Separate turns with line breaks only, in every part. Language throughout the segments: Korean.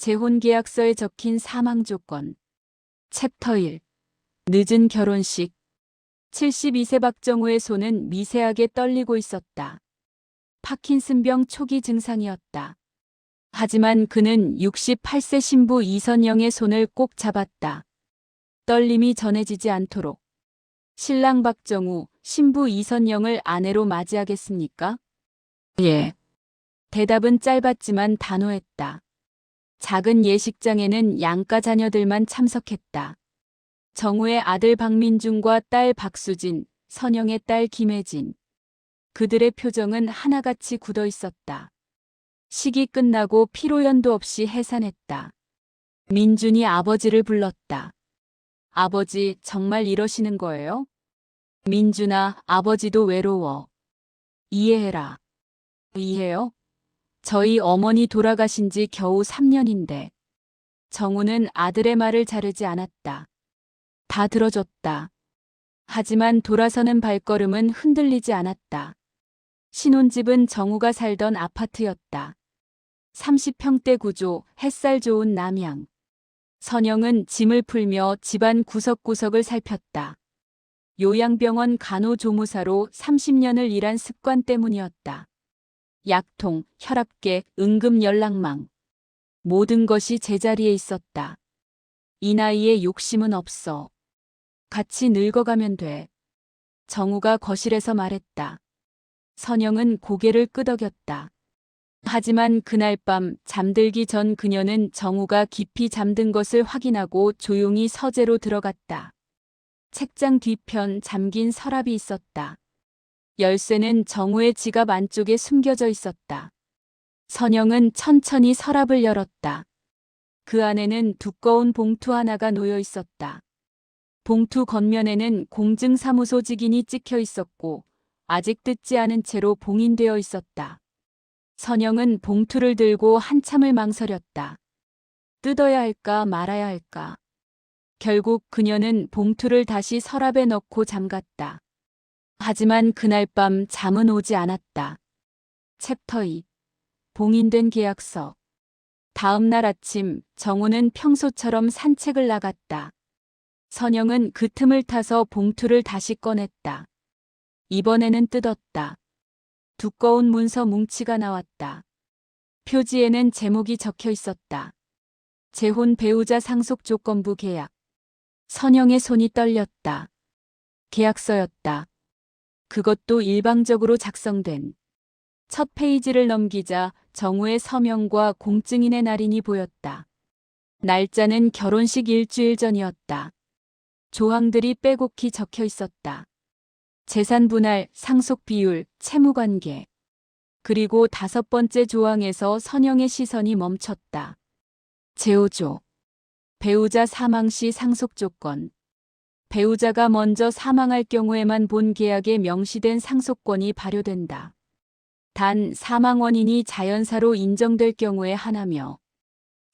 재혼계약서에 적힌 사망 조건. 챕터 1. 늦은 결혼식. 72세 박정우의 손은 미세하게 떨리고 있었다. 파킨슨병 초기 증상이었다. 하지만 그는 68세 신부 이선영의 손을 꼭 잡았다. 떨림이 전해지지 않도록. 신랑 박정우, 신부 이선영을 아내로 맞이하겠습니까? 예. 대답은 짧았지만 단호했다. 작은 예식장에는 양가 자녀들만 참석했다. 정우의 아들 박민중과 딸 박수진, 선영의 딸 김혜진. 그들의 표정은 하나같이 굳어 있었다. 식이 끝나고 피로연도 없이 해산했다. 민준이 아버지를 불렀다. 아버지, 정말 이러시는 거예요? 민준아, 아버지도 외로워. 이해해라. 이해요? 저희 어머니 돌아가신 지 겨우 3년인데. 정우는 아들의 말을 자르지 않았다. 다 들어줬다. 하지만 돌아서는 발걸음은 흔들리지 않았다. 신혼집은 정우가 살던 아파트였다. 30평대 구조, 햇살 좋은 남향. 선영은 짐을 풀며 집안 구석구석을 살폈다. 요양병원 간호조무사로 30년을 일한 습관 때문이었다. 약통, 혈압계, 응급연락망. 모든 것이 제자리에 있었다. 이 나이에 욕심은 없어. 같이 늙어가면 돼. 정우가 거실에서 말했다. 선영은 고개를 끄덕였다. 하지만 그날 밤 잠들기 전 그녀는 정우가 깊이 잠든 것을 확인하고 조용히 서재로 들어갔다. 책장 뒤편 잠긴 서랍이 있었다. 열쇠는 정우의 지갑 안쪽에 숨겨져 있었다. 선영은 천천히 서랍을 열었다. 그 안에는 두꺼운 봉투 하나가 놓여 있었다. 봉투 겉면에는 공증사무소 직인이 찍혀 있었고 아직 뜯지 않은 채로 봉인되어 있었다. 선영은 봉투를 들고 한참을 망설였다. 뜯어야 할까 말아야 할까. 결국 그녀는 봉투를 다시 서랍에 넣고 잠갔다. 하지만 그날 밤 잠은 오지 않았다. 챕터 2. 봉인된 계약서. 다음 날 아침 정우는 평소처럼 산책을 나갔다. 선영은 그 틈을 타서 봉투를 다시 꺼냈다. 이번에는 뜯었다. 두꺼운 문서 뭉치가 나왔다. 표지에는 제목이 적혀 있었다. 재혼 배우자 상속 조건부 계약. 선영의 손이 떨렸다. 계약서였다. 그것도 일방적으로 작성된. 첫 페이지를 넘기자 정우의 서명과 공증인의 날인이 보였다. 날짜는 결혼식 일주일 전이었다. 조항들이 빼곡히 적혀 있었다. 재산 분할, 상속 비율, 채무관계. 그리고 5번째 조항에서 선영의 시선이 멈췄다. 제5조. 배우자 사망 시 상속 조건. 배우자가 먼저 사망할 경우에만 본 계약에 명시된 상속권이 발효된다. 단 사망 원인이 자연사로 인정될 경우에 하나며.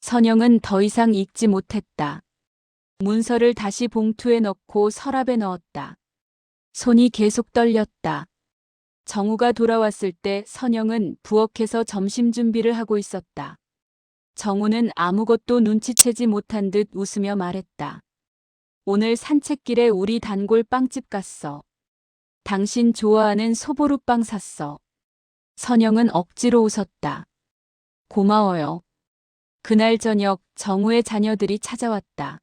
선영은 더 이상 읽지 못했다. 문서를 다시 봉투에 넣고 서랍에 넣었다. 손이 계속 떨렸다. 정우가 돌아왔을 때 선영은 부엌에서 점심 준비를 하고 있었다. 정우는 아무것도 눈치채지 못한 듯 웃으며 말했다. 오늘 산책길에 우리 단골 빵집 갔어. 당신 좋아하는 소보루빵 샀어. 선영은 억지로 웃었다. 고마워요. 그날 저녁 정우의 자녀들이 찾아왔다.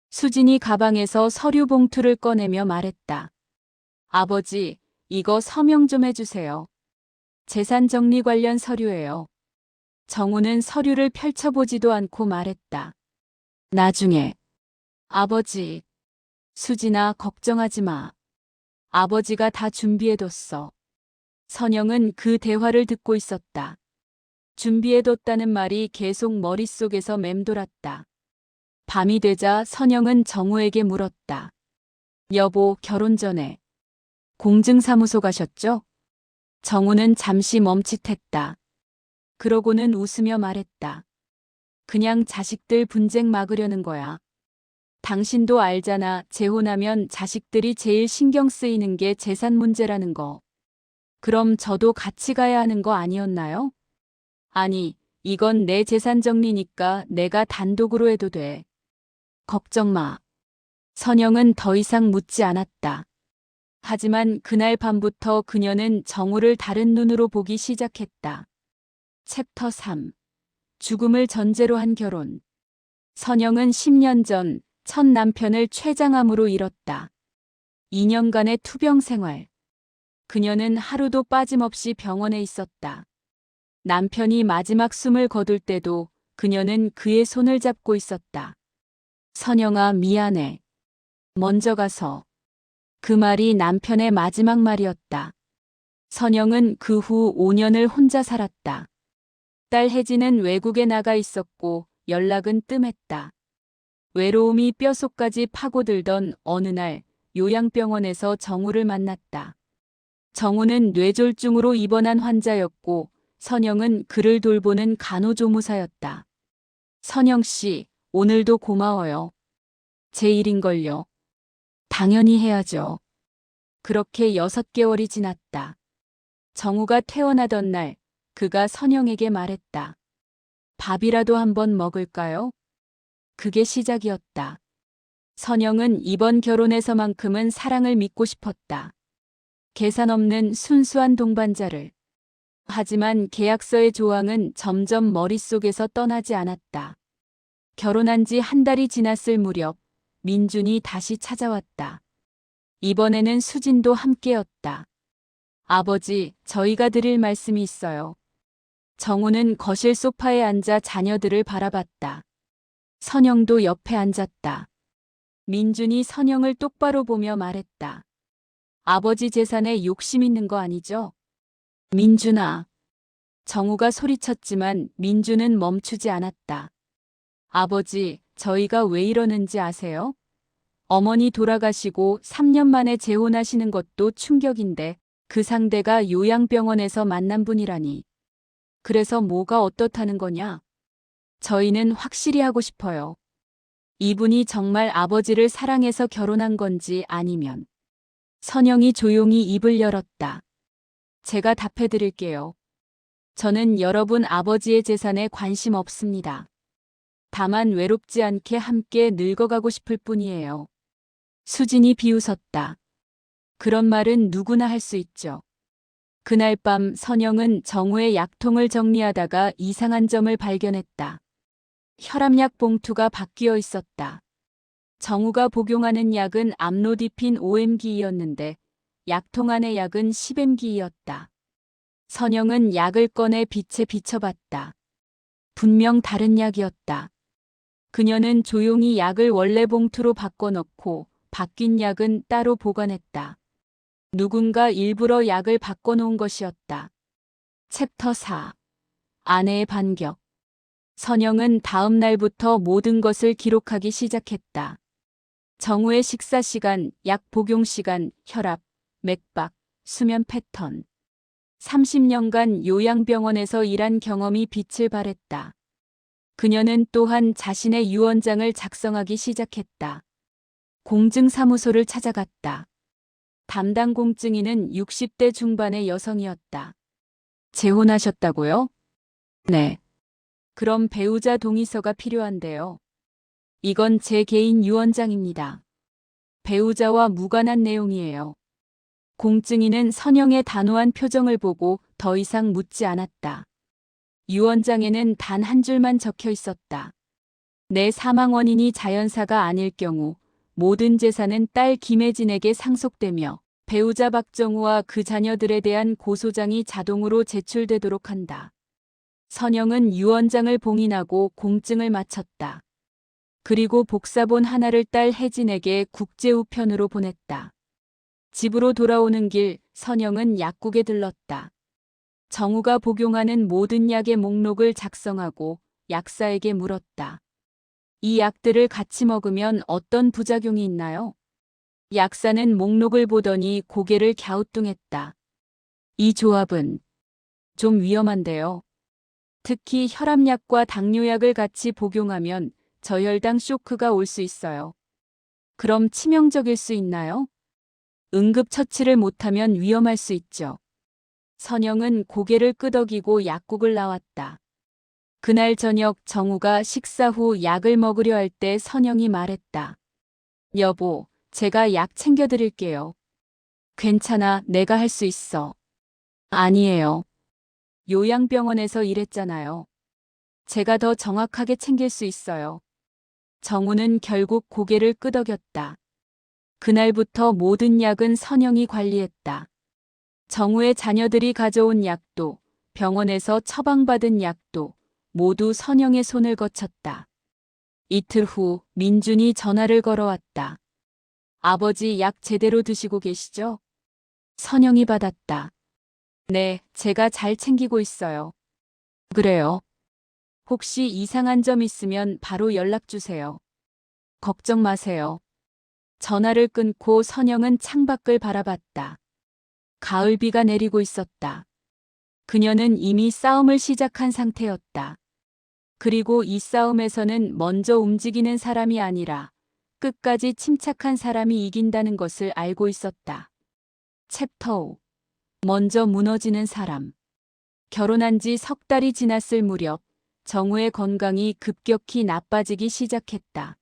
수진이 가방에서 서류 봉투를 꺼내며 말했다. 아버지, 이거 서명 좀 해주세요. 재산 정리 관련 서류예요. 정우는 서류를 펼쳐보지도 않고 말했다. 나중에. 아버지. 수진아, 걱정하지 마. 아버지가 다 준비해뒀어. 선영은 그 대화를 듣고 있었다. 준비해뒀다는 말이 계속 머릿속에서 맴돌았다. 밤이 되자 선영은 정우에게 물었다. 여보, 결혼 전에 공증사무소 가셨죠? 정우는 잠시 멈칫했다. 그러고는 웃으며 말했다. 그냥 자식들 분쟁 막으려는 거야. 당신도 알잖아. 재혼하면 자식들이 제일 신경 쓰이는 게 재산 문제라는 거. 그럼 저도 같이 가야 하는 거 아니었나요? 아니, 이건 내 재산 정리니까 내가 단독으로 해도 돼. 걱정 마. 선영은 더 이상 묻지 않았다. 하지만 그날 밤부터 그녀는 정우를 다른 눈으로 보기 시작했다. 챕터 3. 죽음을 전제로 한 결혼. 선영은 10년 전 첫 남편을 췌장암으로 잃었다. 2년간의 투병 생활. 그녀는 하루도 빠짐없이 병원에 있었다. 남편이 마지막 숨을 거둘 때도 그녀는 그의 손을 잡고 있었다. 선영아, 미안해. 먼저 가서. 그 말이 남편의 마지막 말이었다. 선영은 그 후 5년을 혼자 살았다. 딸 혜진은 외국에 나가 있었고 연락은 뜸했다. 외로움이 뼛속까지 파고들던 어느 날 요양병원에서 정우를 만났다. 정우는 뇌졸중으로 입원한 환자였고 선영은 그를 돌보는 간호조무사였다. 선영 씨, 오늘도 고마워요. 제 일인걸요. 당연히 해야죠. 그렇게 6개월이 지났다. 정우가 퇴원하던 날 그가 선영에게 말했다. 밥이라도 한번 먹을까요? 그게 시작이었다. 선영은 이번 결혼에서만큼은 사랑을 믿고 싶었다. 계산 없는 순수한 동반자를. 하지만 계약서의 조항은 점점 머릿속에서 떠나지 않았다. 결혼한 지 한 달이 지났을 무렵 민준이 다시 찾아왔다. 이번에는 수진도 함께였다. 아버지, 저희가 드릴 말씀이 있어요. 정우는 거실 소파에 앉아 자녀들을 바라봤다. 선영도 옆에 앉았다. 민준이 선영을 똑바로 보며 말했다. 아버지 재산에 욕심 있는 거 아니죠? 민준아. 정우가 소리쳤지만 민준은 멈추지 않았다. 아버지, 저희가 왜 이러는지 아세요? 어머니 돌아가시고 3년 만에 재혼하시는 것도 충격인데 그 상대가 요양병원에서 만난 분이라니. 그래서 뭐가 어떻다는 거냐? 저희는 확실히 하고 싶어요. 이분이 정말 아버지를 사랑해서 결혼한 건지 아니면. 선영이 조용히 입을 열었다. 제가 답해드릴게요. 저는 여러분 아버지의 재산에 관심 없습니다. 다만 외롭지 않게 함께 늙어가고 싶을 뿐이에요. 수진이 비웃었다. 그런 말은 누구나 할 수 있죠. 그날 밤 선영은 정우의 약통을 정리하다가 이상한 점을 발견했다. 혈압약 봉투가 바뀌어 있었다. 정우가 복용하는 약은 암로디핀 5mg이었는데 약통 안의 약은 10mg이었다. 선영은 약을 꺼내 빛에 비춰봤다. 분명 다른 약이었다. 그녀는 조용히 약을 원래 봉투로 바꿔넣고 바뀐 약은 따로 보관했다. 누군가 일부러 약을 바꿔놓은 것이었다. 챕터 4. 아내의 반격. 선영은 다음 날부터 모든 것을 기록하기 시작했다. 정우의 식사 시간, 약 복용 시간, 혈압, 맥박, 수면 패턴. 30년간 요양병원에서 일한 경험이 빛을 발했다. 그녀는 또한 자신의 유언장을 작성하기 시작했다. 공증사무소를 찾아갔다. 담당 공증인은 60대 중반의 여성이었다. 재혼하셨다고요? 네. 그럼 배우자 동의서가 필요한데요. 이건 제 개인 유언장입니다. 배우자와 무관한 내용이에요. 공증인은 선영의 단호한 표정을 보고 더 이상 묻지 않았다. 유언장에는 단 한 줄만 적혀 있었다. 내 사망 원인이 자연사가 아닐 경우 모든 재산은 딸 김혜진에게 상속되며 배우자 박정우와 그 자녀들에 대한 고소장이 자동으로 제출되도록 한다. 선영은 유언장을 봉인하고 공증을 마쳤다. 그리고 복사본 하나를 딸 혜진에게 국제우편으로 보냈다. 집으로 돌아오는 길 선영은 약국에 들렀다. 정우가 복용하는 모든 약의 목록을 작성하고 약사에게 물었다. 이 약들을 같이 먹으면 어떤 부작용이 있나요? 약사는 목록을 보더니 고개를 갸우뚱했다. 이 조합은 좀 위험한데요. 특히 혈압약과 당뇨약을 같이 복용하면 저혈당 쇼크가 올 수 있어요. 그럼 치명적일 수 있나요? 응급처치를 못하면 위험할 수 있죠. 선영은 고개를 끄덕이고 약국을 나왔다. 그날 저녁 정우가 식사 후 약을 먹으려 할 때 선영이 말했다. 여보, 제가 약 챙겨드릴게요. 괜찮아, 내가 할 수 있어. 아니에요. 요양병원에서 일했잖아요. 제가 더 정확하게 챙길 수 있어요. 정우는 결국 고개를 끄덕였다. 그날부터 모든 약은 선영이 관리했다. 정우의 자녀들이 가져온 약도, 병원에서 처방받은 약도 모두 선영의 손을 거쳤다. 이틀 후 민준이 전화를 걸어왔다. 아버지 약 제대로 드시고 계시죠? 선영이 받았다. 네, 제가 잘 챙기고 있어요. 그래요. 혹시 이상한 점 있으면 바로 연락 주세요. 걱정 마세요. 전화를 끊고 선영은 창밖을 바라봤다. 가을비가 내리고 있었다. 그녀는 이미 싸움을 시작한 상태였다. 그리고 이 싸움에서는 먼저 움직이는 사람이 아니라 끝까지 침착한 사람이 이긴다는 것을 알고 있었다. 챕터 5. 먼저 무너지는 사람. 결혼한 지 석 달이 지났을 무렵 정우의 건강이 급격히 나빠지기 시작했다.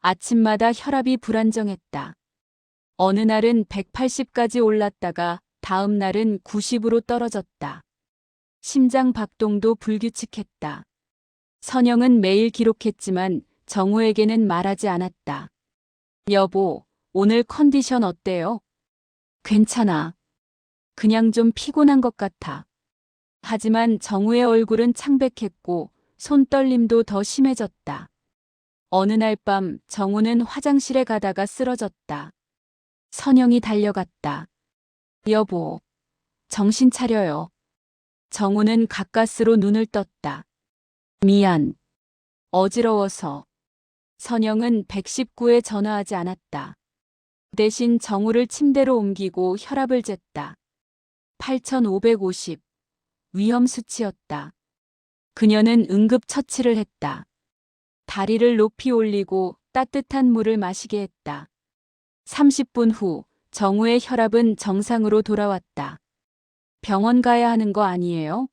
아침마다 혈압이 불안정했다. 어느 날은 180까지 올랐다가 다음 날은 90으로 떨어졌다. 심장 박동도 불규칙했다. 선영은 매일 기록했지만 정우에게는 말하지 않았다. 여보, 오늘 컨디션 어때요? 괜찮아. 그냥 좀 피곤한 것 같아. 하지만 정우의 얼굴은 창백했고 손떨림도 더 심해졌다. 어느 날 밤 정우는 화장실에 가다가 쓰러졌다. 선영이 달려갔다. 여보, 정신 차려요. 정우는 가까스로 눈을 떴다. 미안. 어지러워서. 선영은 119에 전화하지 않았다. 대신 정우를 침대로 옮기고 혈압을 쟀다. 8550. 위험 수치였다. 그녀는 응급처치를 했다. 다리를 높이 올리고 따뜻한 물을 마시게 했다. 30분 후 정우의 혈압은 정상으로 돌아왔다. 병원 가야 하는 거 아니에요?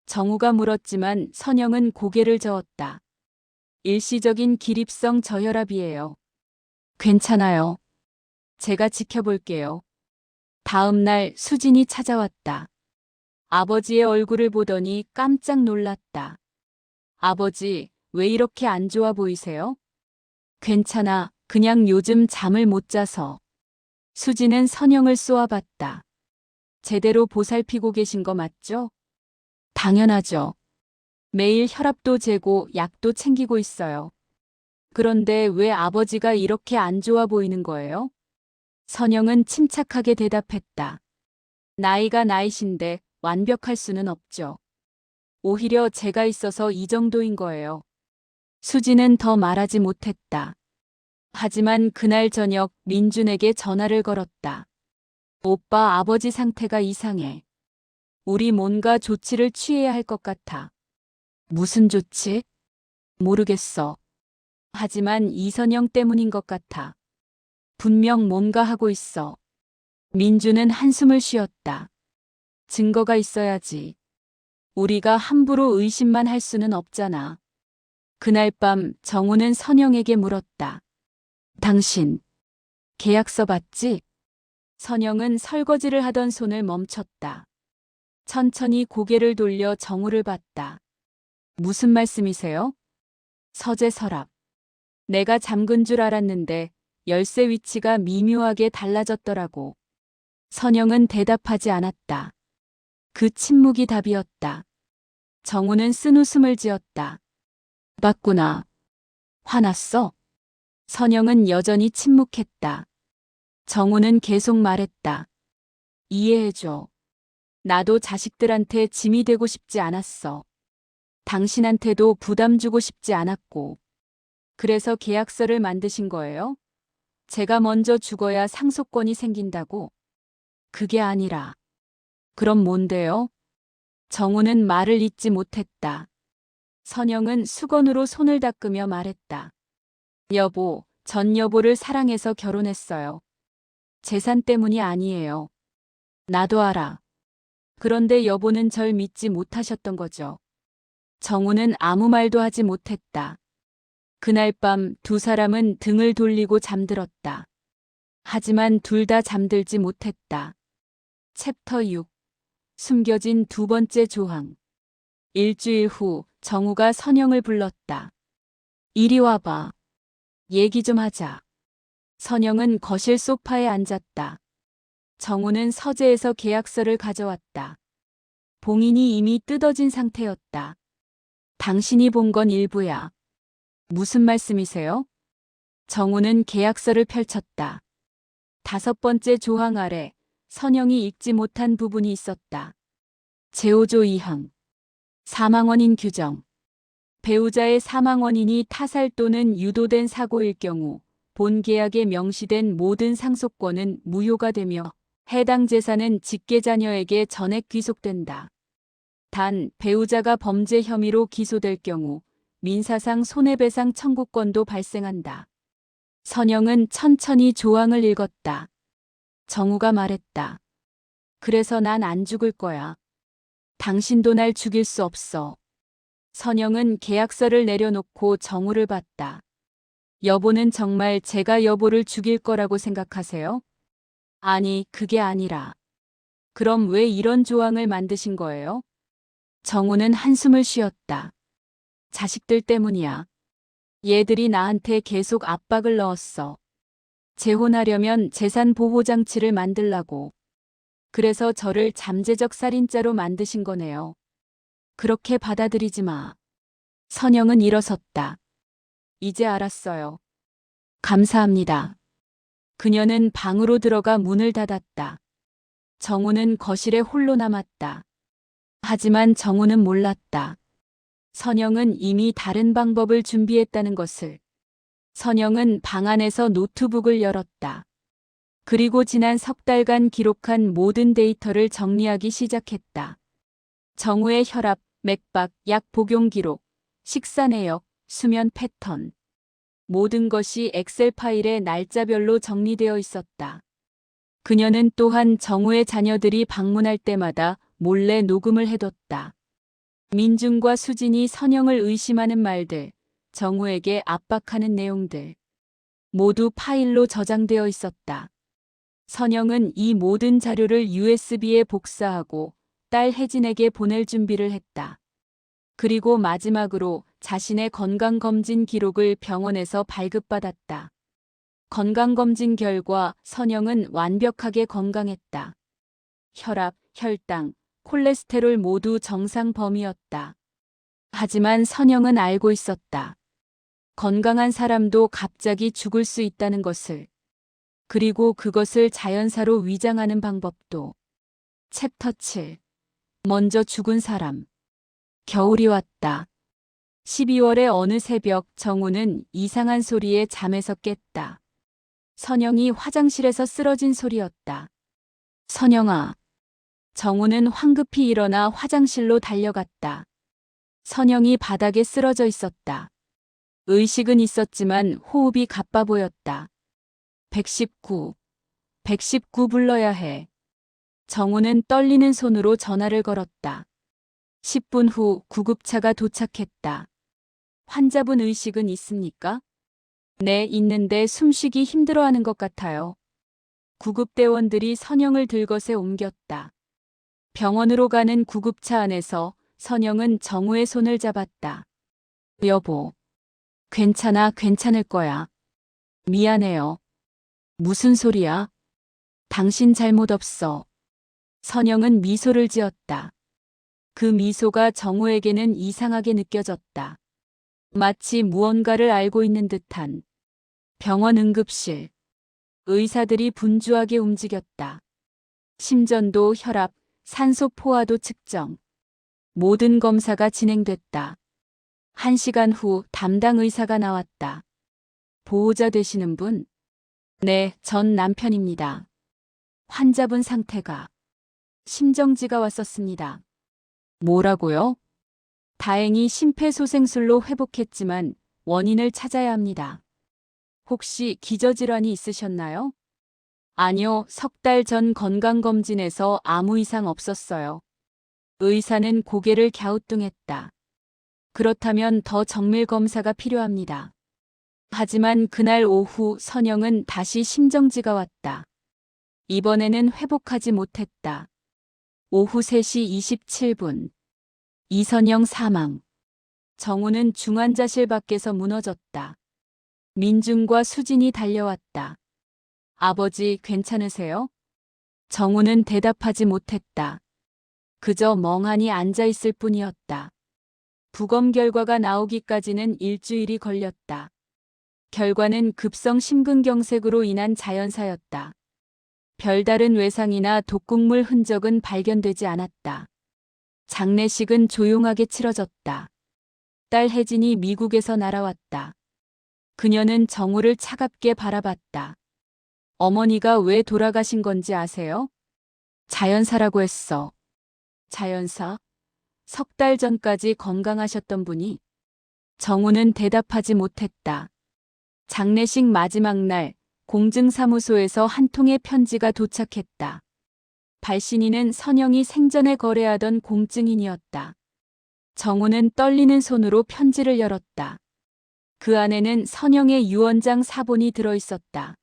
정우가 물었지만 선영은 고개를 저었다. 일시적인 기립성 저혈압이에요. 괜찮아요. 제가 지켜볼게요. 다음 날 수진이 찾아왔다. 아버지의 얼굴을 보더니 깜짝 놀랐다. 아버지, 왜 이렇게 안 좋아 보이세요? 괜찮아, 그냥 요즘 잠을 못 자서. 수진은 선영을 쏘아봤다. 제대로 보살피고 계신 거 맞죠? 당연하죠. 매일 혈압도 재고 약도 챙기고 있어요. 그런데 왜 아버지가 이렇게 안 좋아 보이는 거예요? 선영은 침착하게 대답했다. 나이가 나이신데 완벽할 수는 없죠. 오히려 제가 있어서 이 정도인 거예요. 수지는 더 말하지 못했다. 하지만 그날 저녁 민준에게 전화를 걸었다. 오빠 아버지 상태가 이상해. 우리 뭔가 조치를 취해야 할 것 같아. 무슨 조치? 모르겠어. 하지만 이선영 때문인 것 같아. 분명 뭔가 하고 있어. 민주는 한숨을 쉬었다. 증거가 있어야지. 우리가 함부로 의심만 할 수는 없잖아. 그날 밤 정우는 선영에게 물었다. 당신, 계약서 봤지? 선영은 설거지를 하던 손을 멈췄다. 천천히 고개를 돌려 정우를 봤다. 무슨 말씀이세요? 서재 서랍. 내가 잠근 줄 알았는데 열쇠 위치가 미묘하게 달라졌더라고. 선영은 대답하지 않았다. 그 침묵이 답이었다. 정우는 쓴웃음을 지었다. 봤구나. 화났어? 선영은 여전히 침묵했다. 정우는 계속 말했다. 이해해줘. 나도 자식들한테 짐이 되고 싶지 않았어. 당신한테도 부담 주고 싶지 않았고. 그래서 계약서를 만드신 거예요? 제가 먼저 죽어야 상속권이 생긴다고? 그게 아니라. 그럼 뭔데요? 정우는 말을 잇지 못했다. 선영은 수건으로 손을 닦으며 말했다. 여보, 전 여보를 사랑해서 결혼했어요. 재산 때문이 아니에요. 나도 알아. 그런데 여보는 절 믿지 못하셨던 거죠. 정우는 아무 말도 하지 못했다. 그날 밤 두 사람은 등을 돌리고 잠들었다. 하지만 둘 다 잠들지 못했다. 챕터 6. 숨겨진 두 번째 조항. 일주일 후 정우가 선영을 불렀다. 이리 와봐. 얘기 좀 하자. 선영은 거실 소파에 앉았다. 정우는 서재에서 계약서를 가져왔다. 봉인이 이미 뜯어진 상태였다. 당신이 본 건 일부야. 무슨 말씀이세요? 정우는 계약서를 펼쳤다. 5번째 조항 아래 선영이 읽지 못한 부분이 있었다. 제5조 2항. 사망 원인 규정. 배우자의 사망 원인이 타살 또는 유도된 사고일 경우 본 계약에 명시된 모든 상속권은 무효가 되며 해당 재산은 직계자녀에게 전액 귀속된다. 단 배우자가 범죄 혐의로 기소될 경우 민사상 손해배상 청구권도 발생한다. 선영은 천천히 조항을 읽었다. 정우가 말했다. 그래서 난 안 죽을 거야. 당신도 날 죽일 수 없어. 선영은 계약서를 내려놓고 정우를 봤다. 여보는 정말 제가 여보를 죽일 거라고 생각하세요? 아니, 그게 아니라. 그럼 왜 이런 조항을 만드신 거예요? 정우는 한숨을 쉬었다. 자식들 때문이야. 얘들이 나한테 계속 압박을 넣었어. 재혼하려면 재산 보호 장치를 만들라고. 그래서 저를 잠재적 살인자로 만드신 거네요. 그렇게 받아들이지 마. 선영은 일어섰다. 이제 알았어요. 감사합니다. 그녀는 방으로 들어가 문을 닫았다. 정우는 거실에 홀로 남았다. 하지만 정우는 몰랐다. 선영은 이미 다른 방법을 준비했다는 것을. 선영은 방 안에서 노트북을 열었다. 그리고 지난 석 달간 기록한 모든 데이터를 정리하기 시작했다. 정우의 혈압, 맥박, 약 복용 기록, 식사 내역, 수면 패턴. 모든 것이 엑셀 파일에 날짜별로 정리되어 있었다. 그녀는 또한 정우의 자녀들이 방문할 때마다 몰래 녹음을 해뒀다. 민중과 수진이 선영을 의심하는 말들, 정우에게 압박하는 내용들. 모두 파일로 저장되어 있었다. 선영은 이 모든 자료를 USB에 복사하고 딸 혜진에게 보낼 준비를 했다. 그리고 마지막으로 자신의 건강검진 기록을 병원에서 발급받았다. 건강검진 결과 선영은 완벽하게 건강했다. 혈압, 혈당, 콜레스테롤 모두 정상 범위였다. 하지만 선영은 알고 있었다. 건강한 사람도 갑자기 죽을 수 있다는 것을. 그리고 그것을 자연사로 위장하는 방법도. 챕터 7. 먼저 죽은 사람. 겨울이 왔다. 12월의 어느 새벽 정우는 이상한 소리에 잠에서 깼다. 선영이 화장실에서 쓰러진 소리였다. 선영아. 정우는 황급히 일어나 화장실로 달려갔다. 선영이 바닥에 쓰러져 있었다. 의식은 있었지만 호흡이 가빠 보였다. 119. 119 불러야 해. 정우는 떨리는 손으로 전화를 걸었다. 10분 후 구급차가 도착했다. 환자분 의식은 있습니까? 네, 있는데 숨쉬기 힘들어하는 것 같아요. 구급대원들이 선영을 들것에 옮겼다. 병원으로 가는 구급차 안에서 선영은 정우의 손을 잡았다. 여보. 괜찮아, 괜찮을 거야. 미안해요. 무슨 소리야? 당신 잘못 없어. 선영은 미소를 지었다. 그 미소가 정우에게는 이상하게 느껴졌다. 마치 무언가를 알고 있는 듯한. 병원 응급실. 의사들이 분주하게 움직였다. 심전도, 혈압, 산소 포화도 측정. 모든 검사가 진행됐다. 1시간 후 담당 의사가 나왔다. 보호자 되시는 분? 네, 전 남편입니다. 환자분 상태가. 심정지가 왔었습니다. 뭐라고요? 다행히 심폐소생술로 회복했지만 원인을 찾아야 합니다. 혹시 기저질환이 있으셨나요? 아니요, 석 달 전 건강검진에서 아무 이상 없었어요. 의사는 고개를 갸우뚱했다. 그렇다면 더 정밀 검사가 필요합니다. 하지만 그날 오후 선영은 다시 심정지가 왔다. 이번에는 회복하지 못했다. 오후 3시 27분. 이선영 사망. 정우는 중환자실 밖에서 무너졌다. 민준과 수진이 달려왔다. 아버지 괜찮으세요? 정우는 대답하지 못했다. 그저 멍하니 앉아 있을 뿐이었다. 부검 결과가 나오기까지는 일주일이 걸렸다. 결과는 급성 심근경색으로 인한 자연사였다. 별다른 외상이나 독극물 흔적은 발견되지 않았다. 장례식은 조용하게 치러졌다. 딸 혜진이 미국에서 날아왔다. 그녀는 정우를 차갑게 바라봤다. 어머니가 왜 돌아가신 건지 아세요? 자연사라고 했어. 자연사? 3달 전까지 건강하셨던 분이? 정우는 대답하지 못했다. 장례식 마지막 날 공증사무소에서 한 통의 편지가 도착했다. 발신인은 선영이 생전에 거래하던 공증인이었다. 정우는 떨리는 손으로 편지를 열었다. 그 안에는 선영의 유언장 사본이 들어있었다.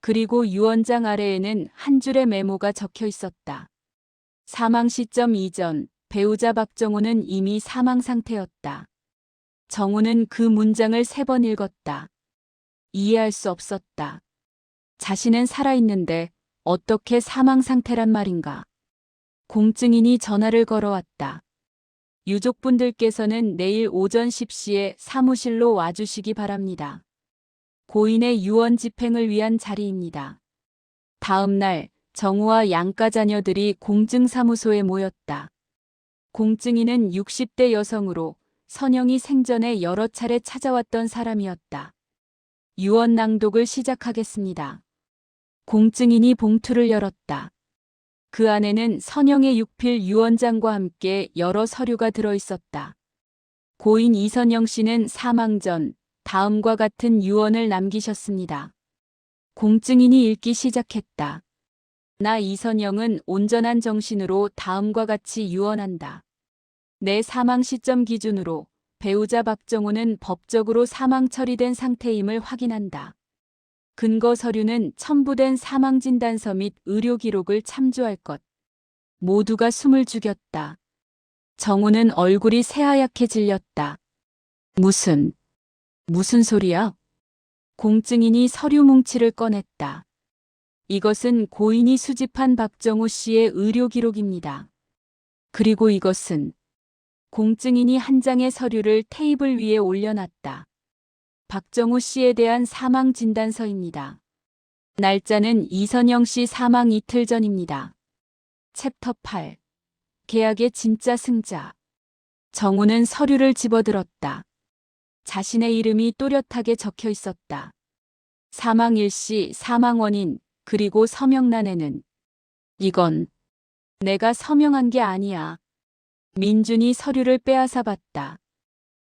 그리고 유언장 아래에는 한 줄의 메모가 적혀 있었다. 사망 시점 이전, 배우자 박정우는 이미 사망 상태였다. 정우는 그 문장을 3번 읽었다. 이해할 수 없었다. 자신은 살아있는데 어떻게 사망 상태란 말인가. 공증인이 전화를 걸어왔다. 유족분들께서는 내일 오전 10시에 사무실로 와주시기 바랍니다. 고인의 유언 집행을 위한 자리입니다. 다음 날 정우와 양가 자녀들이 공증사무소에 모였다. 공증인은 60대 여성으로 선영이 생전에 여러 차례 찾아왔던 사람이었다. 유언 낭독을 시작하겠습니다. 공증인이 봉투를 열었다. 그 안에는 선영의 육필 유언장과 함께 여러 서류가 들어있었다. 고인 이선영 씨는 사망 전 다음과 같은 유언을 남기셨습니다. 공증인이 읽기 시작했다. 나 이선영은 온전한 정신으로 다음과 같이 유언한다. 내 사망 시점 기준으로 배우자 박정우는 법적으로 사망 처리된 상태임을 확인한다. 근거 서류는 첨부된 사망진단서 및 의료 기록을 참조할 것. 모두가 숨을 죽였다. 정우는 얼굴이 새하얗게 질렸다. 무슨 소리야? 공증인이 서류 뭉치를 꺼냈다. 이것은 고인이 수집한 박정우 씨의 의료 기록입니다. 그리고 이것은 공증인이 한 장의 서류를 테이블 위에 올려놨다. 박정우 씨에 대한 사망 진단서입니다. 날짜는 이선영 씨 사망 이틀 전입니다. 챕터 8. 계약의 진짜 승자. 정우는 서류를 집어들었다. 자신의 이름이 또렷하게 적혀 있었다. 사망 일시, 사망 원인, 그리고 서명란에는 이건 내가 서명한 게 아니야. 민준이 서류를 빼앗아 봤다.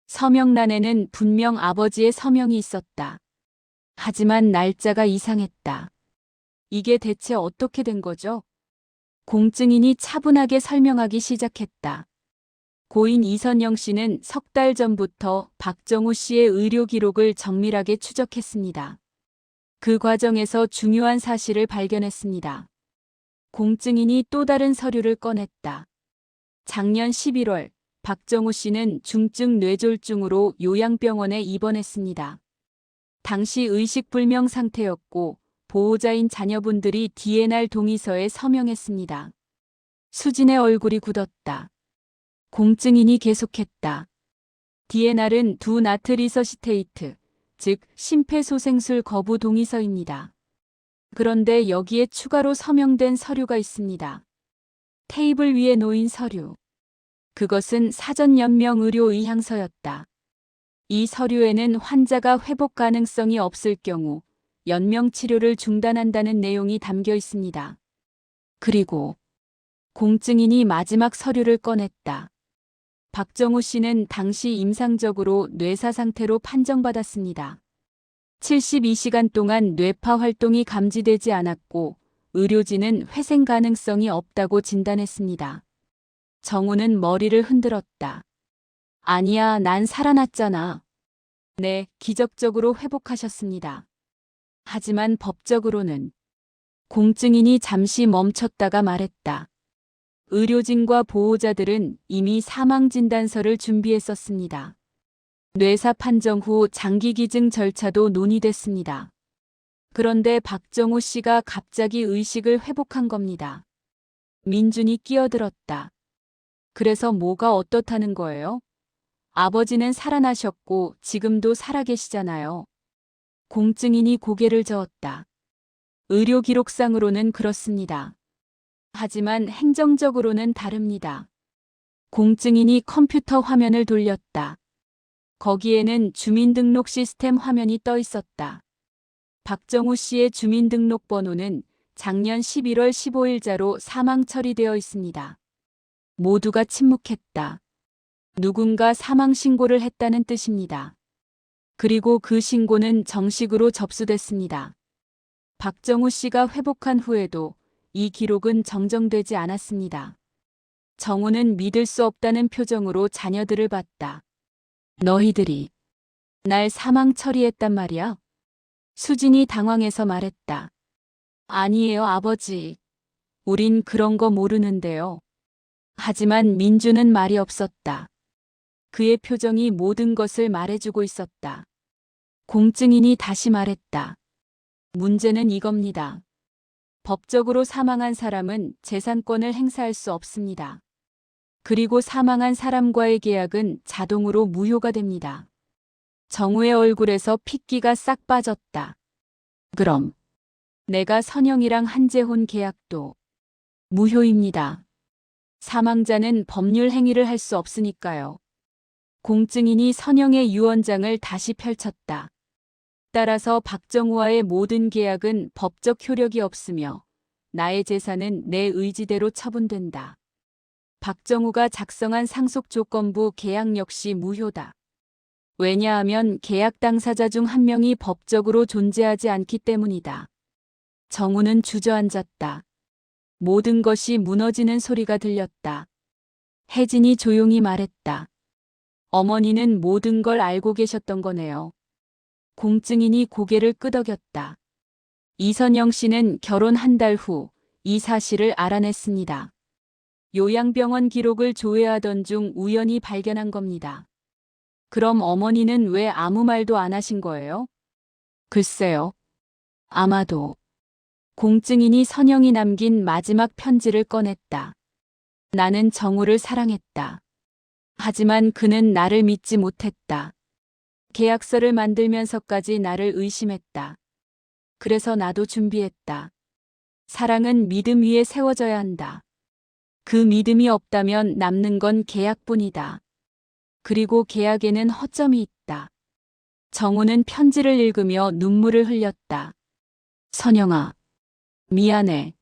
서명란에는 분명 아버지의 서명이 있었다. 하지만 날짜가 이상했다. 이게 대체 어떻게 된 거죠? 공증인이 차분하게 설명하기 시작했다. 고인 이선영 씨는 3달 전부터 박정우 씨의 의료 기록을 정밀하게 추적했습니다. 그 과정에서 중요한 사실을 발견했습니다. 공증인이 또 다른 서류를 꺼냈다. 작년 11월 박정우 씨는 중증 뇌졸중으로 요양병원에 입원했습니다. 당시 의식불명 상태였고 보호자인 자녀분들이 DNR 동의서에 서명했습니다. 수진의 얼굴이 굳었다. 공증인이 계속했다. DNR은 두 나트리서시테이트, 즉 심폐소생술 거부 동의서입니다. 그런데 여기에 추가로 서명된 서류가 있습니다. 테이블 위에 놓인 서류. 그것은 사전연명 의료 의향서였다. 이 서류에는 환자가 회복 가능성이 없을 경우 연명 치료를 중단한다는 내용이 담겨 있습니다. 그리고 공증인이 마지막 서류를 꺼냈다. 박정우 씨는 당시 임상적으로 뇌사 상태로 판정받았습니다. 72시간 동안 뇌파 활동이 감지되지 않았고 의료진은 회생 가능성이 없다고 진단했습니다. 정우는 머리를 흔들었다. 아니야, 난 살아났잖아. 네, 기적적으로 회복하셨습니다. 하지만 법적으로는 공증인이 잠시 멈췄다가 말했다. 의료진과 보호자들은 이미 사망진단서를 준비했었습니다. 뇌사 판정 후 장기 기증 절차도 논의됐습니다. 그런데 박정우 씨가 갑자기 의식을 회복한 겁니다. 민준이 끼어들었다. 그래서 뭐가 어떻다는 거예요? 아버지는 살아나셨고 지금도 살아계시잖아요. 공증인이 고개를 저었다. 의료 기록상으로는 그렇습니다. 하지만 행정적으로는 다릅니다. 공증인이 컴퓨터 화면을 돌렸다. 거기에는 주민등록 시스템 화면이 떠 있었다. 박정우 씨의 주민등록번호는 작년 11월 15일자로 사망 처리되어 있습니다. 모두가 침묵했다. 누군가 사망 신고를 했다는 뜻입니다. 그리고 그 신고는 정식으로 접수됐습니다. 박정우 씨가 회복한 후에도 이 기록은 정정되지 않았습니다. 정우는 믿을 수 없다는 표정으로 자녀들을 봤다. 너희들이 날 사망 처리했단 말이야? 수진이 당황해서 말했다. 아니에요, 아버지. 우린 그런 거 모르는데요. 하지만 민주는 말이 없었다. 그의 표정이 모든 것을 말해주고 있었다. 공증인이 다시 말했다. 문제는 이겁니다. 법적으로 사망한 사람은 재산권을 행사할 수 없습니다. 그리고 사망한 사람과의 계약은 자동으로 무효가 됩니다. 정우의 얼굴에서 핏기가 싹 빠졌다. 그럼 내가 선영이랑 한재혼 계약도 무효입니다. 사망자는 법률 행위를 할 수 없으니까요. 공증인이 선영의 유언장을 다시 펼쳤다. 따라서 박정우와의 모든 계약은 법적 효력이 없으며 나의 재산은 내 의지대로 처분된다. 박정우가 작성한 상속조건부 계약 역시 무효다. 왜냐하면 계약 당사자 중 한 명이 법적으로 존재하지 않기 때문이다. 정우는 주저앉았다. 모든 것이 무너지는 소리가 들렸다. 혜진이 조용히 말했다. 어머니는 모든 걸 알고 계셨던 거네요. 공증인이 고개를 끄덕였다. 이선영 씨는 결혼 한 달 후 이 사실을 알아냈습니다. 요양병원 기록을 조회하던 중 우연히 발견한 겁니다. 그럼 어머니는 왜 아무 말도 안 하신 거예요? 글쎄요. 아마도. 공증인이 선영이 남긴 마지막 편지를 꺼냈다. 나는 정우를 사랑했다. 하지만 그는 나를 믿지 못했다. 계약서를 만들면서까지 나를 의심했다. 그래서 나도 준비했다. 사랑은 믿음 위에 세워져야 한다. 그 믿음이 없다면 남는 건 계약뿐이다. 그리고 계약에는 허점이 있다. 정우는 편지를 읽으며 눈물을 흘렸다. 선영아, 미안해.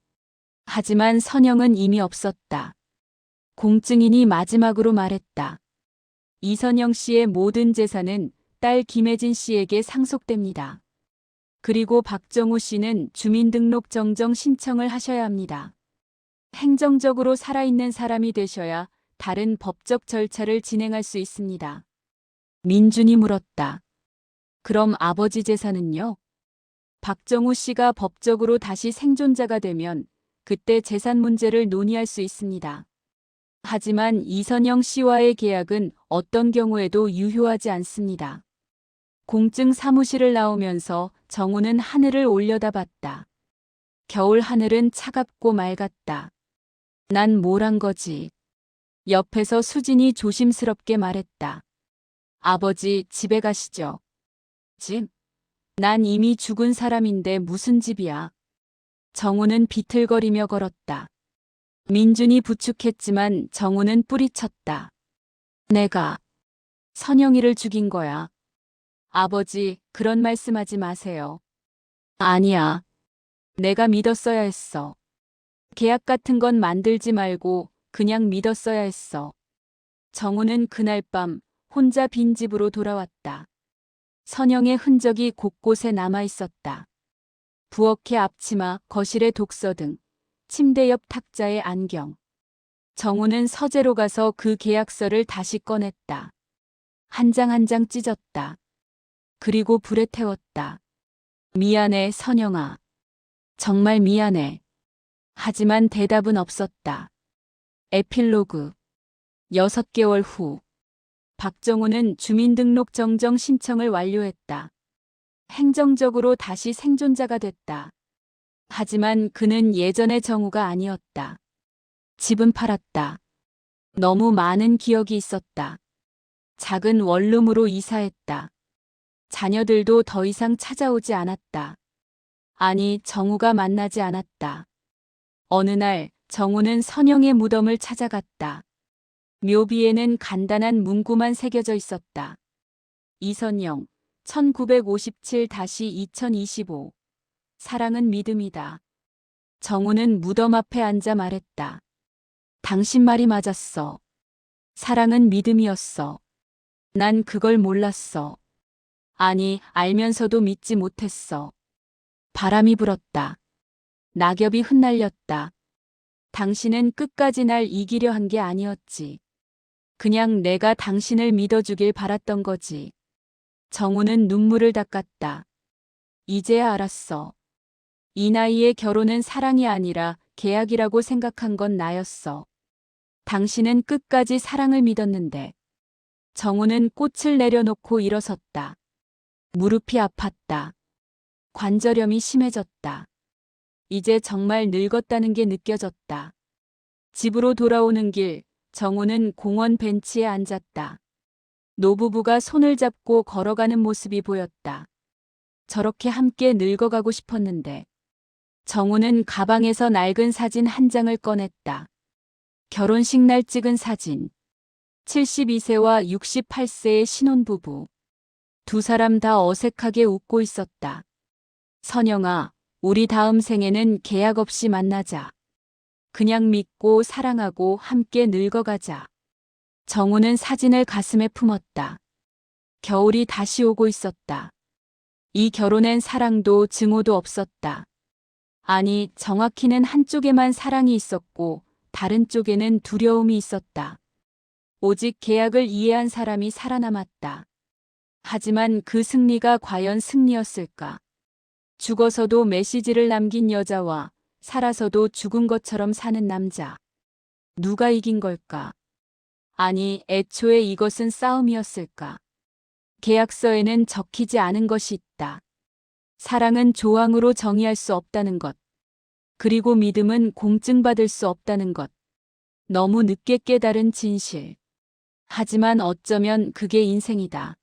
하지만 선영은 이미 없었다. 공증인이 마지막으로 말했다. 이선영 씨의 모든 재산은 딸 김혜진 씨에게 상속됩니다. 그리고 박정우 씨는 주민등록 정정 신청을 하셔야 합니다. 행정적으로 살아있는 사람이 되셔야 다른 법적 절차를 진행할 수 있습니다. 민준이 물었다. 그럼 아버지 재산은요? 박정우 씨가 법적으로 다시 생존자가 되면 그때 재산 문제를 논의할 수 있습니다. 하지만 이선영 씨와의 계약은 어떤 경우에도 유효하지 않습니다. 공증 사무실을 나오면서 정우는 하늘을 올려다봤다. 겨울 하늘은 차갑고 맑았다. 난 뭘 한 거지? 옆에서 수진이 조심스럽게 말했다. 아버지, 집에 가시죠. 집? 난 이미 죽은 사람인데 무슨 집이야? 정우는 비틀거리며 걸었다. 민준이 부축했지만 정우는 뿌리쳤다. 내가 선영이를 죽인 거야. 아버지, 그런 말씀하지 마세요. 아니야. 내가 믿었어야 했어. 계약 같은 건 만들지 말고 그냥 믿었어야 했어. 정우는 그날 밤 혼자 빈 집으로 돌아왔다. 선영의 흔적이 곳곳에 남아 있었다. 부엌의 앞치마, 거실의 독서 등 침대 옆 탁자의 안경. 정우는 서재로 가서 그 계약서를 다시 꺼냈다. 한 장 한 장 찢었다. 그리고 불에 태웠다. 미안해, 선영아. 정말 미안해. 하지만 대답은 없었다. 에필로그 6개월 후 박정우는 주민등록 정정 신청을 완료했다. 행정적으로 다시 생존자가 됐다. 하지만 그는 예전의 정우가 아니었다. 집은 팔았다. 너무 많은 기억이 있었다. 작은 원룸으로 이사했다. 자녀들도 더 이상 찾아오지 않았다. 아니, 정우가 만나지 않았다. 어느 날 정우는 선영의 무덤을 찾아갔다. 묘비에는 간단한 문구만 새겨져 있었다. 이선영, 1957-2025. 사랑은 믿음이다. 정우는 무덤 앞에 앉아 말했다. 당신 말이 맞았어. 사랑은 믿음이었어. 난 그걸 몰랐어. 아니, 알면서도 믿지 못했어. 바람이 불었다. 낙엽이 흩날렸다. 당신은 끝까지 날 이기려 한 게 아니었지. 그냥 내가 당신을 믿어주길 바랐던 거지. 정우는 눈물을 닦았다. 이제야 알았어. 이 나이에 결혼은 사랑이 아니라 계약이라고 생각한 건 나였어. 당신은 끝까지 사랑을 믿었는데. 정우는 꽃을 내려놓고 일어섰다. 무릎이 아팠다. 관절염이 심해졌다. 이제 정말 늙었다는 게 느껴졌다. 집으로 돌아오는 길, 정우는 공원 벤치에 앉았다. 노부부가 손을 잡고 걸어가는 모습이 보였다. 저렇게 함께 늙어가고 싶었는데. 정우는 가방에서 낡은 사진 한 장을 꺼냈다. 결혼식 날 찍은 사진. 72세와 68세의 신혼부부. 두 사람 다 어색하게 웃고 있었다. 선영아, 우리 다음 생에는 계약 없이 만나자. 그냥 믿고 사랑하고 함께 늙어가자. 정우는 사진을 가슴에 품었다. 겨울이 다시 오고 있었다. 이 결혼엔 사랑도 증오도 없었다. 아니, 정확히는 한쪽에만 사랑이 있었고 다른 쪽에는 두려움이 있었다. 오직 계약을 이해한 사람이 살아남았다. 하지만 그 승리가 과연 승리였을까? 죽어서도 메시지를 남긴 여자와 살아서도 죽은 것처럼 사는 남자. 누가 이긴 걸까? 아니, 애초에 이것은 싸움이었을까? 계약서에는 적히지 않은 것이 있다. 사랑은 조항으로 정의할 수 없다는 것. 그리고 믿음은 공증받을 수 없다는 것. 너무 늦게 깨달은 진실. 하지만 어쩌면 그게 인생이다.